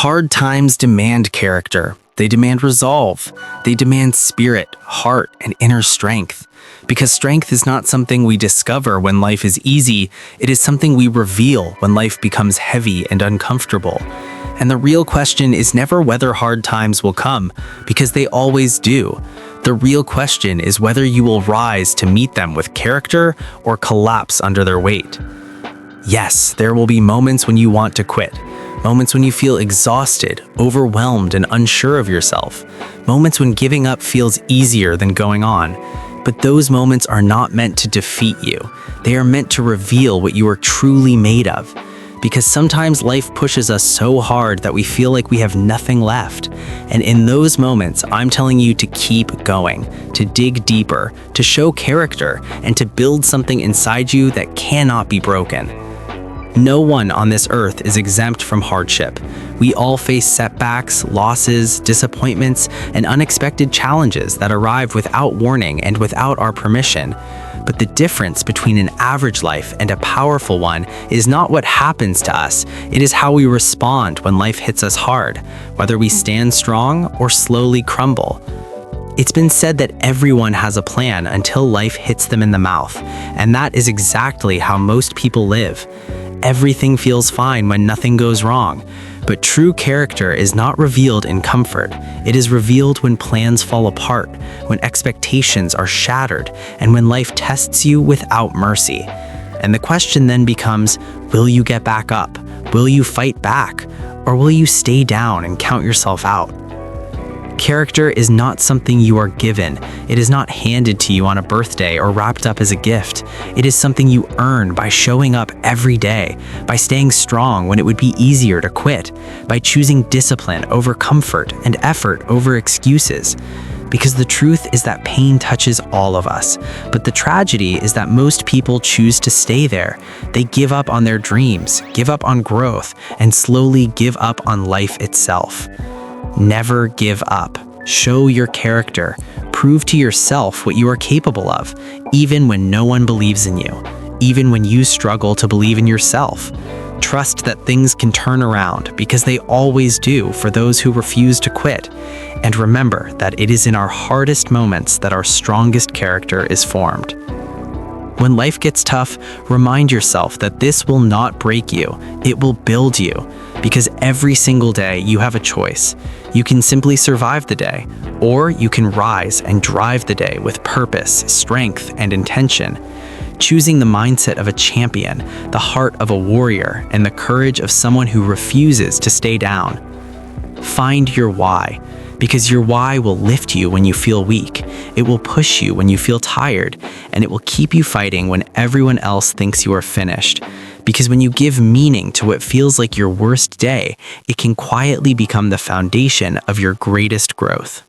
Hard times demand character. They demand resolve. They demand spirit, heart, and inner strength. Because strength is not something we discover when life is easy, it is something we reveal when life becomes heavy and uncomfortable. And the real question is never whether hard times will come, because they always do. The real question is whether you will rise to meet them with character or collapse under their weight. Yes, there will be moments when you want to quit. Moments when you feel exhausted, overwhelmed, and unsure of yourself. Moments when giving up feels easier than going on. But those moments are not meant to defeat you. They are meant to reveal what you are truly made of. Because sometimes life pushes us so hard that we feel like we have nothing left. And in those moments, I'm telling you to keep going, to dig deeper, to show character, and to build something inside you that cannot be broken. No one on this earth is exempt from hardship. We all face setbacks, losses, disappointments, and unexpected challenges that arrive without warning and without our permission. But the difference between an average life and a powerful one is not what happens to us, it is how we respond when life hits us hard, whether we stand strong or slowly crumble. It's been said that everyone has a plan until life hits them in the mouth, and that is exactly how most people live. Everything feels fine when nothing goes wrong, but true character is not revealed in comfort. It is revealed when plans fall apart, when expectations are shattered, and when life tests you without mercy. And the question then becomes, will you get back up? Will you fight back? Or will you stay down and count yourself out? Character is not something you are given. It is not handed to you on a birthday or wrapped up as a gift. It is something you earn by showing up every day, by staying strong when it would be easier to quit, by choosing discipline over comfort and effort over excuses. Because the truth is that pain touches all of us, but the tragedy is that most people choose to stay there. They give up on their dreams, give up on growth, and slowly give up on life itself. Never give up. Show your character. Prove to yourself what you are capable of, even when no one believes in you, even when you struggle to believe in yourself. Trust that things can turn around, because they always do for those who refuse to quit. And remember that it is in our hardest moments that our strongest character is formed. When life gets tough, remind yourself that this will not break you, it will build you. Because every single day you have a choice. You can simply survive the day, or you can rise and drive the day with purpose, strength, and intention. Choosing the mindset of a champion, the heart of a warrior, and the courage of someone who refuses to stay down. Find your why, because your why will lift you when you feel weak. It will push you when you feel tired, and it will keep you fighting when everyone else thinks you are finished. Because when you give meaning to what feels like your worst day, it can quietly become the foundation of your greatest growth.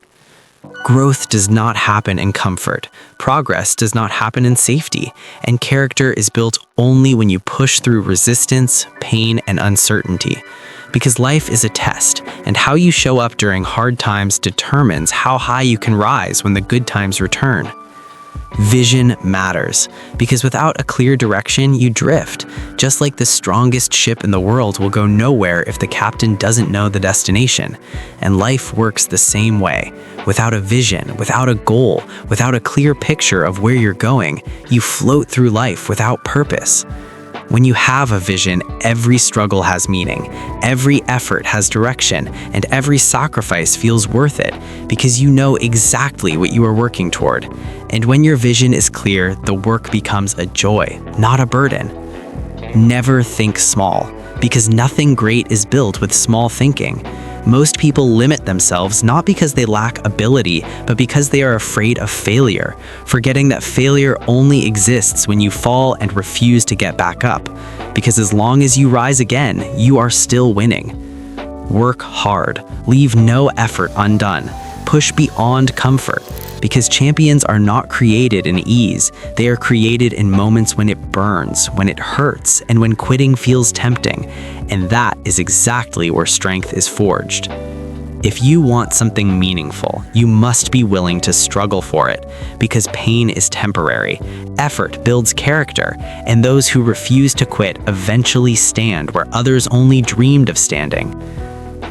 Growth does not happen in comfort. Progress does not happen in safety. And character is built only when you push through resistance, pain, and uncertainty. Because life is a test, and how you show up during hard times determines how high you can rise when the good times return. Vision matters, because without a clear direction, you drift. Just like the strongest ship in the world will go nowhere if the captain doesn't know the destination. And life works the same way. Without a vision, without a goal, without a clear picture of where you're going, you float through life without purpose. When you have a vision, every struggle has meaning, every effort has direction, and every sacrifice feels worth it, because you know exactly what you are working toward. And when your vision is clear, the work becomes a joy, not a burden. Never think small, because nothing great is built with small thinking. Most people limit themselves not because they lack ability, but because they are afraid of failure, forgetting that failure only exists when you fall and refuse to get back up. Because as long as you rise again, you are still winning. Work hard, leave no effort undone, push beyond comfort, because champions are not created in ease. They are created in moments when it burns, when it hurts, and when quitting feels tempting. And that is exactly where strength is forged. If you want something meaningful, you must be willing to struggle for it, because pain is temporary, effort builds character, and those who refuse to quit eventually stand where others only dreamed of standing.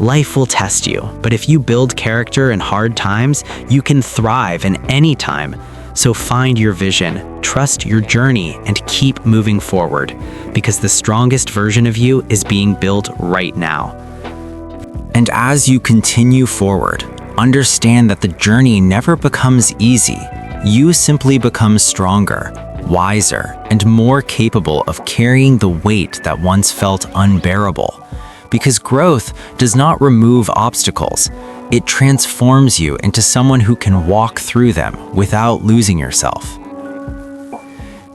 Life will test you, but if you build character in hard times, you can thrive in any time. So find your vision, trust your journey, and keep moving forward, because the strongest version of you is being built right now. And as you continue forward, understand that the journey never becomes easy. You simply become stronger, wiser, and more capable of carrying the weight that once felt unbearable. Because growth does not remove obstacles, it transforms you into someone who can walk through them without losing yourself.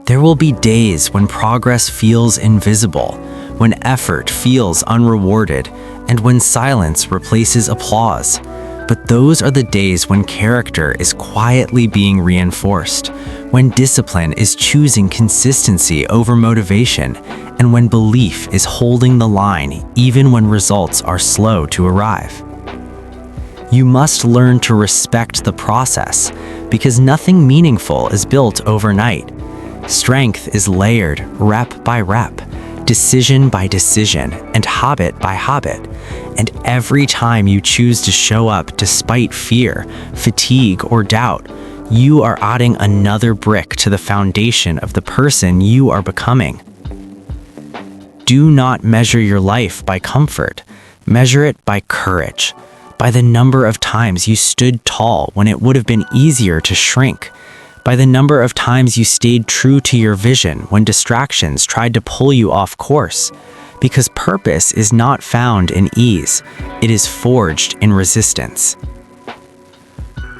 There will be days when progress feels invisible, when effort feels unrewarded, and when silence replaces applause. But those are the days when character is quietly being reinforced, when discipline is choosing consistency over motivation, and when belief is holding the line even when results are slow to arrive. You must learn to respect the process, because nothing meaningful is built overnight. Strength is layered rep by rep, decision by decision, and habit by habit. And every time you choose to show up despite fear, fatigue, or doubt, you are adding another brick to the foundation of the person you are becoming. Do not measure your life by comfort. Measure it by courage, by the number of times you stood tall when it would have been easier to shrink, by the number of times you stayed true to your vision when distractions tried to pull you off course. Because purpose is not found in ease, it is forged in resistance.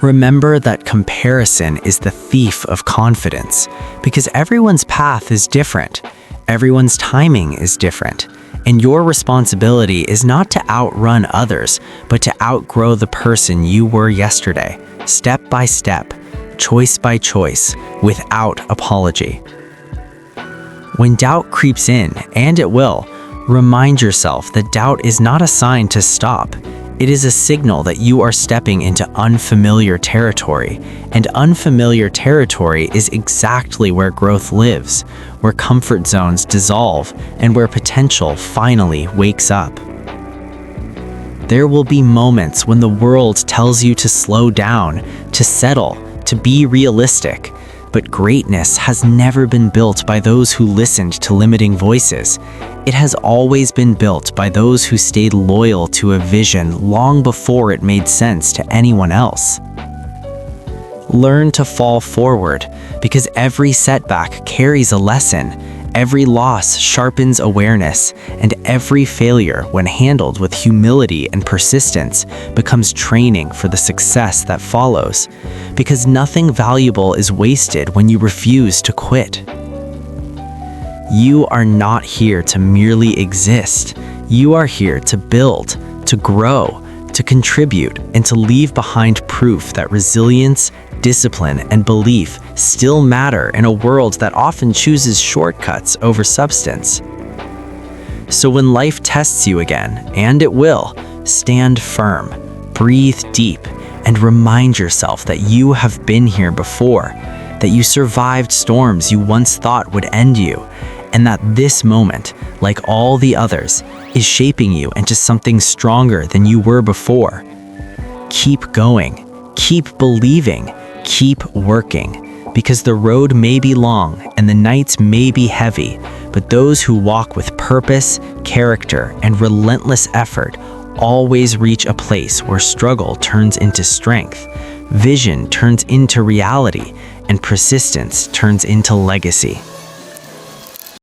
Remember that comparison is the thief of confidence, because everyone's path is different, everyone's timing is different, and your responsibility is not to outrun others, but to outgrow the person you were yesterday, step by step, choice by choice, without apology. When doubt creeps in, and it will, remind yourself that doubt is not a sign to stop. It is a signal that you are stepping into unfamiliar territory, and unfamiliar territory is exactly where growth lives, where comfort zones dissolve, and where potential finally wakes up. There will be moments when the world tells you to slow down, to settle, to be realistic, but greatness has never been built by those who listened to limiting voices. It has always been built by those who stayed loyal to a vision long before it made sense to anyone else. Learn to fall forward, because every setback carries a lesson, every loss sharpens awareness, and every failure, when handled with humility and persistence, becomes training for the success that follows. Because nothing valuable is wasted when you refuse to quit. You are not here to merely exist. You are here to build, to grow, to contribute, and to leave behind proof that resilience, discipline, and belief still matter in a world that often chooses shortcuts over substance. So when life tests you again, and it will, stand firm, breathe deep, and remind yourself that you have been here before, that you survived storms you once thought would end you, and that this moment, like all the others, is shaping you into something stronger than you were before. Keep going, keep believing, keep working, because the road may be long and the nights may be heavy, but those who walk with purpose, character, and relentless effort always reach a place where struggle turns into strength, vision turns into reality, and persistence turns into legacy.